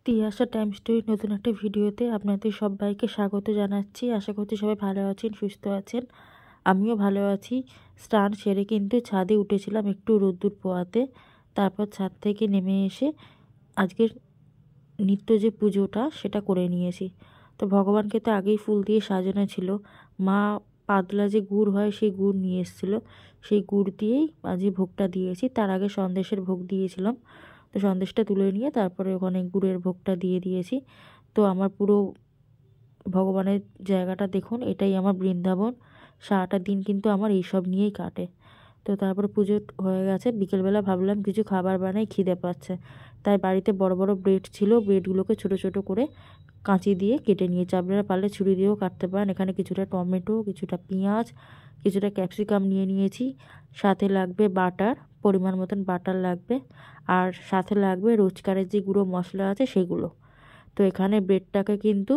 Tiyasha time story নতুন একটা ভিডিওতে আপনাদের সবাইকে স্বাগত জানাচ্ছি। আশা করছি সবাই ভালো আছেন, সুস্থ আছেন। আমিও ভালো আছি। স্নান সেরে কিন্তু ছাদে উঠেছিলাম একটু রোদ্দুর পোয়াতে। তারপর ছাদ থেকে নেমে এসে আজকের নিত্য যে পুজোটা সেটা করে নিয়েছি। তো ভগবানকে তো আগেই ফুল দিয়ে সাজানো ছিল। মা পাতলা যে গুড় হয় সেই গুড় নিয়ে এসেছিলো, সেই গুড় দিয়েই আজকে ভোগটা দিয়েছি। তার আগে সন্দেশের ভোগ দিয়েছিলাম। তো সন্দেশটা তুলে নিয়ে তারপরে ওখানে গুড়ের ভোগটা দিয়ে দিয়েছি। তো আমার পুরো ভগবানের জায়গাটা দেখুন, এটাই আমার বৃন্দাবন। সারাটা দিন কিন্তু আমার এইসব নিয়েই কাটে। তো তারপরে পুজো হয়ে গেছে। বিকেলবেলা ভাবলাম কিছু খাবার বানাই, খিদে পাচ্ছে। তাই বাড়িতে বড় বড় ব্রেড ছিল, ব্রেডগুলোকে ছোট ছোট করে কাঁচি দিয়ে কেটে নিয়েছি। আপনারা পারলে ছুরি দিয়েও কাটতে পারেন। এখানে কিছুটা টমেটো, কিছুটা পেঁয়াজ, কিছুটা ক্যাপসিকাম নিয়ে নিয়েছি। সাথে লাগবে বাটার, পরিমাণ মতন বাটার লাগবে। আর সাথে লাগবে রোজকারের যে গুঁড়ো মশলা আছে সেগুলো। তো এখানে ব্রেডটাকে কিন্তু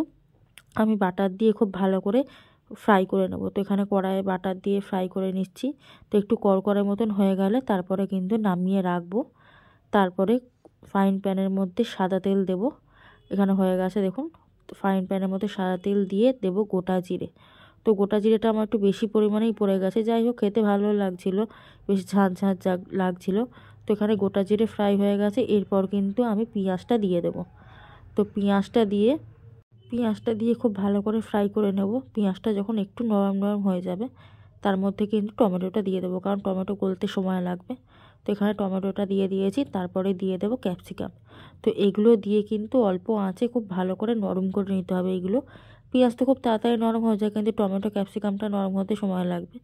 আমি বাটার দিয়ে খুব ভালো করে ফ্রাই করে নেব। তো এখানে কড়াইয়ে বাটার দিয়ে ফ্রাই করে নিচ্ছি। তো একটু কড়কড়ে মতন হয়ে গেলে তারপরে কিন্তু নামিয়ে রাখবো। তারপরে ফ্রাইং প্যানের মধ্যে সাদা তেল দেব। এখানে হয়ে গেছে দেখুন। ফ্রাইং প্যানের মধ্যে সাদা তেল দিয়ে দেব গোটা জিরে। তো গোটা জিরেটা আমার একটু বেশি পরিমাণেই পড়ে গেছে, যাই হোক খেতে ভালো লাগছিলো, বেশ ঝাঁঝ ঝাঁঝ লাগছিলো। তো এখানে গোটা জিরে ফ্রাই হয়ে গেছে। এরপর কিন্তু আমি পেঁয়াজটা দিয়ে দেব। তো পেঁয়াজটা দিয়ে খুব ভালো করে ফ্রাই করে নেব। পেঁয়াজটা যখন একটু নরম নরম হয়ে যাবে তার মধ্যে কিন্তু টমেটোটা দিয়ে দেবো, কারণ টমেটো গলতে সময় লাগবে। তো এখানে টমেটোটা দিয়ে দিয়েছি। তারপরে দিয়ে দেবো ক্যাপসিকাম। তো এগুলো দিয়ে কিন্তু অল্প আঁচে খুব ভালো করে নরম করে নিতে হবে এগুলো। পেঁয়াজ তো খুব তাড়াতাড়ি নরম হয়ে যায়, কিন্তু টমেটো ক্যাপসিকামটা নরম হতে সময় লাগবে।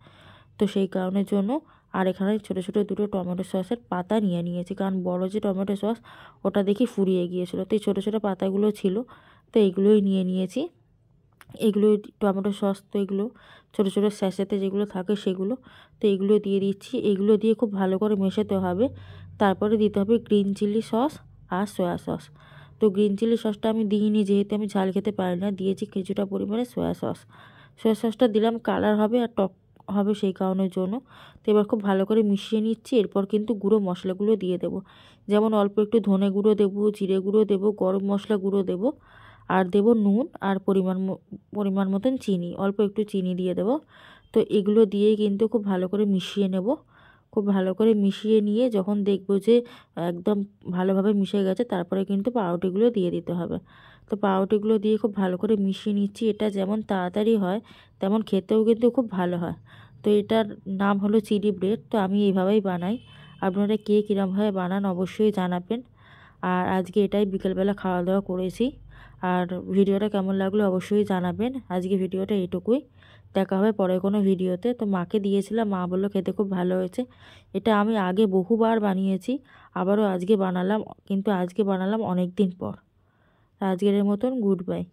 তো সেই কারণের জন্য আর এখানে ছোটো ছোটো দুটো টমেটো সসের পাতা নিয়ে নিয়েছি, কারণ বড় যে টমেটো সস ওটা দেখি ফুরিয়ে গিয়েছিলো। তো এই ছোটো ছোটো পাতাগুলো ছিল, তো এগুলোই নিয়ে নিয়েছি। এগুলো টমেটো সস, তো এগুলো ছোটো ছোটো স্যাশেতে যেগুলো থাকে সেগুলো। তো এগুলো দিয়ে দিচ্ছি। এগুলো দিয়ে খুব ভালো করে মেশাতে হবে। তারপরে দিতে হবে গ্রিন চিলি সস আর সয়া সস। তো গ্রিন চিলি সসটা আমি দিইনি, যেহেতু আমি ঝাল খেতে পারি না। দিয়েছি কিছুটা পরিমাণে সয়া সস। সয়া সসটা দিলাম কালার হবে আর টক হবে সেই কারণের জন্য। তো এবার খুব ভালো করে মিশিয়ে নিচ্ছি। এরপর কিন্তু গুঁড়ো মশলাগুলো দিয়ে দেবো। যেমন অল্প একটু ধনে গুঁড়ো দেবো, জিরে গুঁড়ো দেবো, গরম মশলা গুঁড়ো দেবো, আর দেবো নুন, আর পরিমাণ মতন চিনি, অল্প একটু চিনি দিয়ে দেবো। তো এগুলো দিয়েই কিন্তু খুব ভালো করে মিশিয়ে নেব। খুব ভালো করে মিশিয়ে নিয়ে যখন দেখবো যে একদম ভালোভাবে মিশে গেছে, তারপরে কিন্তু পাউরুটিগুলো দিয়ে দিতে হবে। তো পাউরুটিগুলো দিয়ে খুব ভালো করে মিশিয়ে নিচ্ছি। এটা যেমন তাড়াতাড়ি হয় তেমন খেতেও কিন্তু খুব ভালো হয়। তো এটার নাম হলো চিলি ব্রেড। তো আমি এইভাবেই বানাই। আপনারা কে কীরমভাবে বানান অবশ্যই জানাবেন। আর আজকে এটাই বিকেলবেলা খাওয়া দাওয়া করেছি। আর ভিডিওটা কেমন লাগলো অবশ্যই জানাবেন। আজকে ভিডিওটা এটুকুই। দেখা হবে পরে কোনো ভিডিওতে। তো মাকে দিয়েছিলাম, মা বললো খেতে খুব ভালো হয়েছে। এটা আমি আগে বহুবার বানিয়েছি, আবারও আজকে বানালাম, কিন্তু আজকে বানালাম অনেক দিন পর। আজকের মতন গুড বাই।